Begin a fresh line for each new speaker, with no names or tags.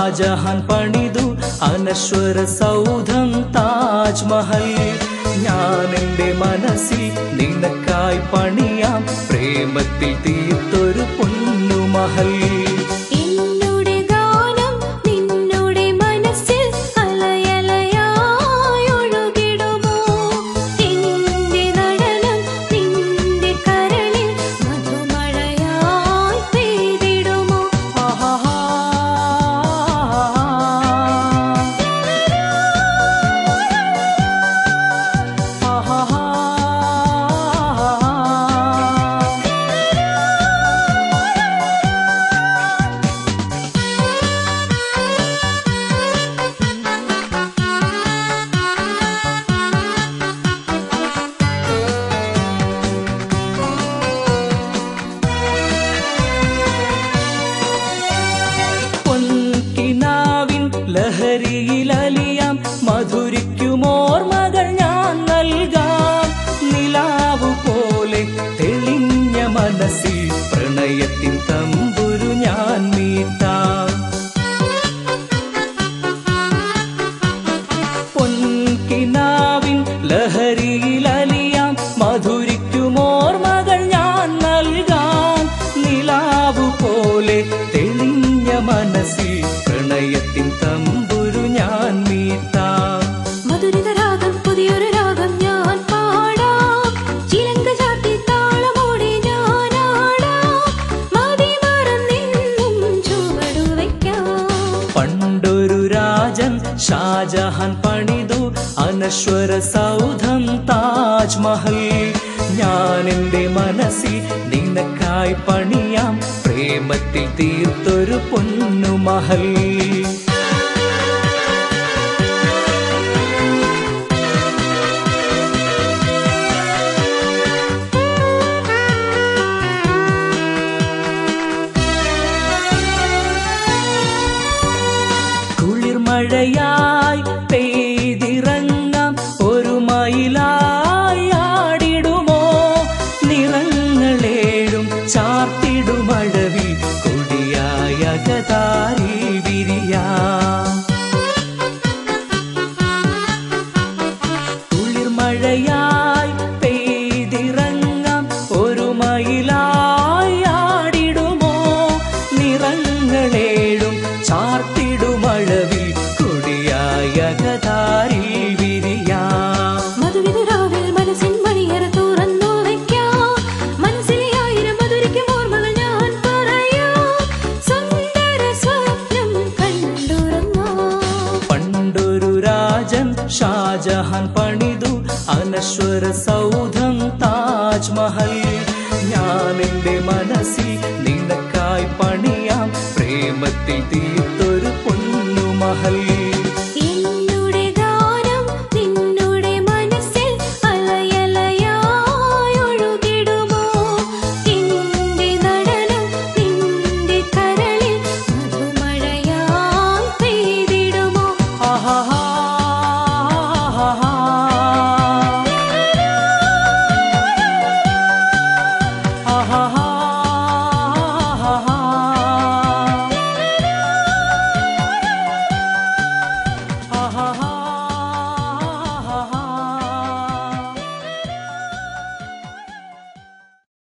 ഷാജഹാൻ പണിതു അനശ്വര സൗധം താജ്മഹൽ. ഞാൻ എൻ്റെ മനസ്സിൽ നിനക്കായി പണിയാം പ്രേമത്തിൽ തീർത്തൊരു പൊന്നുമഹൽ. ലഹരിയിലലിയാം മധുരിക്കുമോർമകൾ ഞാൻ നൽകാം. നിലാവു പോലെ തെളിഞ്ഞ മനസ്സിൽ പ്രണയത്തിൻ തമ്പുരു ഞാൻ മീട്ടാം. പൊൻകിനാവിൻ ലഹരിയിലലിയാം മധുരിക്കുമോർമകൾ ഞാൻ നൽകാം. നിലാവു പോലെ തെളിഞ്ഞ മനസ്സിൽ പ്രണയത്തിൻ തമ്പുരു ഞാൻ മീട്ടാം.
മധുരിത രാഗം പുതിയൊരു രാഗം ഞാൻ പാടാം. ചിലങ്ക ചാർത്തി താളമോടെ ഞാൻ ആടാം. മതി മറന്നെന്നും ചുവടു വയ്ക്കാം.
പണ്ടൊരു രാജൻ ഷാജഹാൻ പണിതു അനശ്വര സൗധം താജ്മഹൽ. ഞാൻ എൻ്റെ മനസ്സിൽ നിനക്കായി പണിയാം പ്രേമത്തിൽ തീർത്തൊരു പൊന്നുമഹൽ. കുളിർമഴയായി പെയ്തിറങ്ങാം ഒരു മയിലായി ആടിടുമോ. നിറങ്ങളേഴും ചാർത്തിടുമഴവിൽ കൊടിയായ അകതാരിൽ വിരിയാം. കുളിർമഴയായി പെയ്തിറങ്ങാം ഒരു മയിലായി ആടിടുമോ. നിറങ്ങളേഴും ചാർത്തിടുമഴവിൽ കൊടിയായ അകതാരിൽ വിരിയാം.
മധുവിതുരാവിൽ മനസ്സിൻ മണിയറ തുറന്നു വയ്ക്കാം. മനസ്സിലെ ആയിരം മധുരിക്കും ഓർമ്മകൾ ഞാൻ പറയാം. സുന്ദര സ്വപ്നം കണ്ടുറങ്ങാം.
പണ്ടൊരു രാജൻ ഷാജഹാൻ പണിതു അനശ്വര സൗധം താജ്മഹൽ. ഞാൻ എൻ്റെ മനസ്സിൽ നിനക്കായി പണിയാം പ്രേമത്തിൽ തീർത്തൊരു പൊന്നുമഹൽ.